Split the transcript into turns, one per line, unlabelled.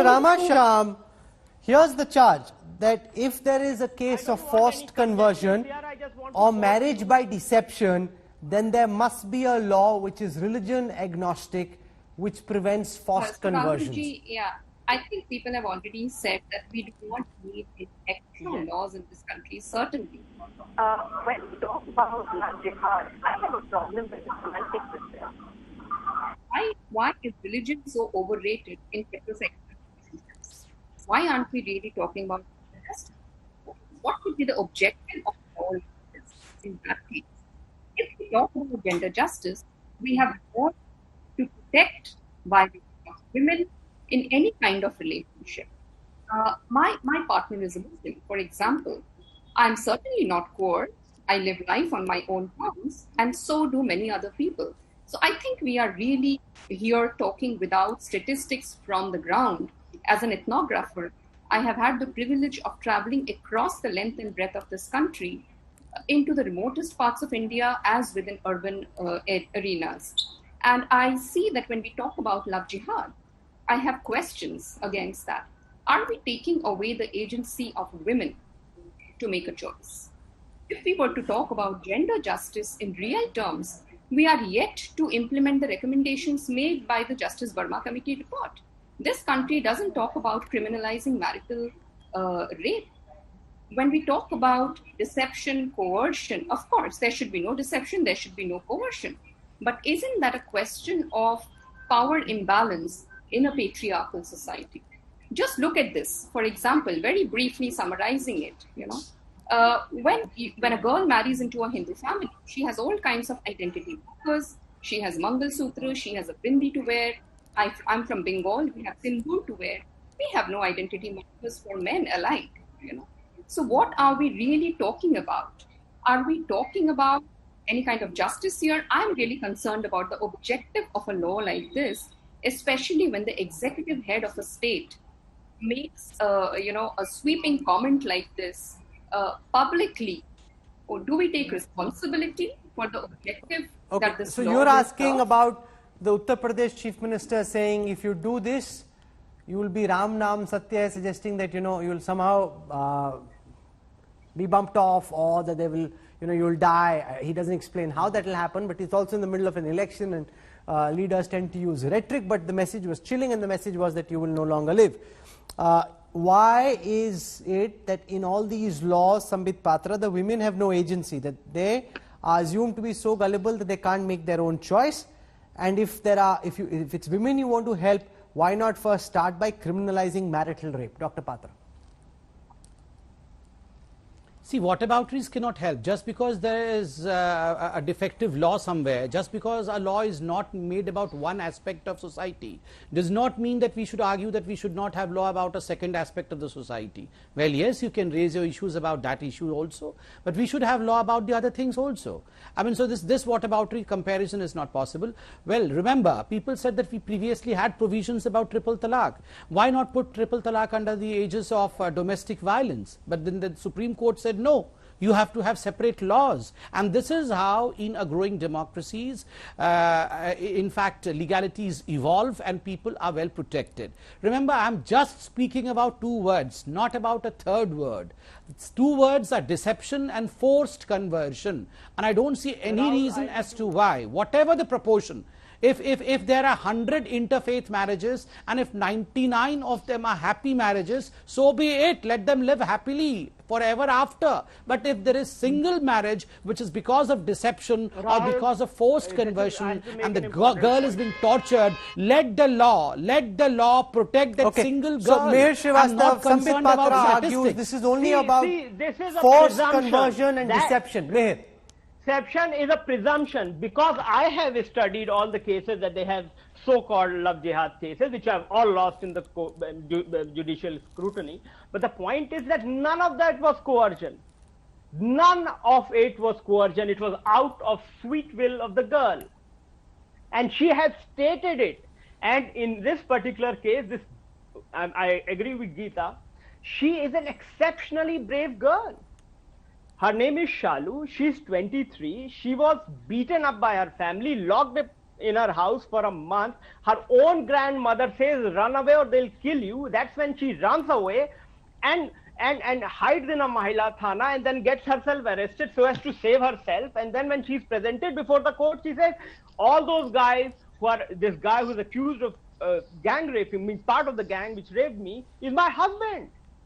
Rama Shyam, here's the charge, that if there is a case of forced conversion or marriage by deception, then there must be a law which is religion agnostic, which prevents forced conversions.
Yeah, I think people have already said that we do not need actual laws in this country, certainly.
When we talk about Love Jihad, I have a problem with the semantic system.
Why is religion so overrated in heterosexual relationships? Why aren't we really talking about justice? What would be the objective of all this in that case? If we talk about gender justice, we have more to protect violence of women in any kind of relationship. My partner is a Muslim, for example. I'm certainly not coerced. I live life on my own terms, and so do many other people. So I think we are really here talking without statistics from the ground. As an ethnographer, I have had the privilege of traveling across the length and breadth of this country into the remotest parts of India as within urban arenas. And I see that when we talk about Love Jihad, I have questions against that. Are we taking away the agency of women to make a choice? If we were to talk about gender justice in real terms, we are yet to implement the recommendations made by the Justice Verma Committee report. This country doesn't talk about criminalizing marital rape. When we talk about deception, coercion, of course, there should be no deception, there should be no coercion. But isn't that a question of power imbalance in a patriarchal society? Just look at this. For example, very briefly summarizing it, when a girl marries into a Hindu family, she has all kinds of identity markers. She has Mangal Sutra, she has a bindi to wear. I'm from Bengal, we have sindoor to wear. We have no identity markers for men alike, So what are we really talking about? Are we talking about any kind of justice here? I'm really concerned about the objective of a law like this, especially when the executive head of a state makes a sweeping comment like this publicly. Or do we take responsibility for the objective that this
so
law
you're
will
asking
serve?
about the Uttar Pradesh Chief Minister saying if you do this, you will be Ram Nam Satya, suggesting that you will somehow be bumped off, or that they will you will die. He doesn't explain how that will happen, but it's also in the middle of an election, and leaders tend to use rhetoric, but the message was chilling, and the message was that you will no longer live. Why is it that in all these laws, Sambit Patra, the women have no agency, that they are assumed to be so gullible that they can't make their own choice? And if it's women you want to help, why not first start by criminalizing marital rape? Dr. Patra.
See, whatabouteries cannot help. Just because there is a defective law somewhere, just because a law is not made about one aspect of society, does not mean that we should argue that we should not have law about a second aspect of the society. Well, yes, you can raise your issues about that issue also, but we should have law about the other things also. I mean, so this whataboutery comparison is not possible. Well, remember, people said that we previously had provisions about triple talaq. Why not put triple talaq under the aegis of domestic violence? But then the Supreme Court said, no, you have to have separate laws. And this is how in a growing democracies, in fact, legalities evolve and people are well protected. Remember, I'm just speaking about two words, not about a third word. It's two words are deception and forced conversion. And I don't see any reason as to why, whatever the proportion, if there are 100 interfaith marriages and if 99 of them are happy marriages, so be it. Let them live happily forever after. But if there is single marriage which is because of deception or because of forced conversion and the girl is being tortured, let the law protect that single girl.
So Mayor Srivastava, Sambit Patra argues this is only about forced conversion and deception.
Deception is a presumption, because I have studied all the cases that they have so-called Love Jihad cases, which have all lost in the judicial scrutiny. But the point is that none of that was coercion. None of it was coercion. It was out of sweet will of the girl. And she has stated it. And in this particular case, I agree with Geeta, she is an exceptionally brave girl. Her name is Shalu. She's 23. She was beaten up by her family, locked up in her house for a month. Her own grandmother says, run away or they'll kill you. That's when she runs away and hides in a Mahila Thana and then gets herself arrested so as to save herself. And then when she's presented before the court, she says, all those guys who are, this guy who's accused of gang raping, means part of the gang which raped me, is my husband.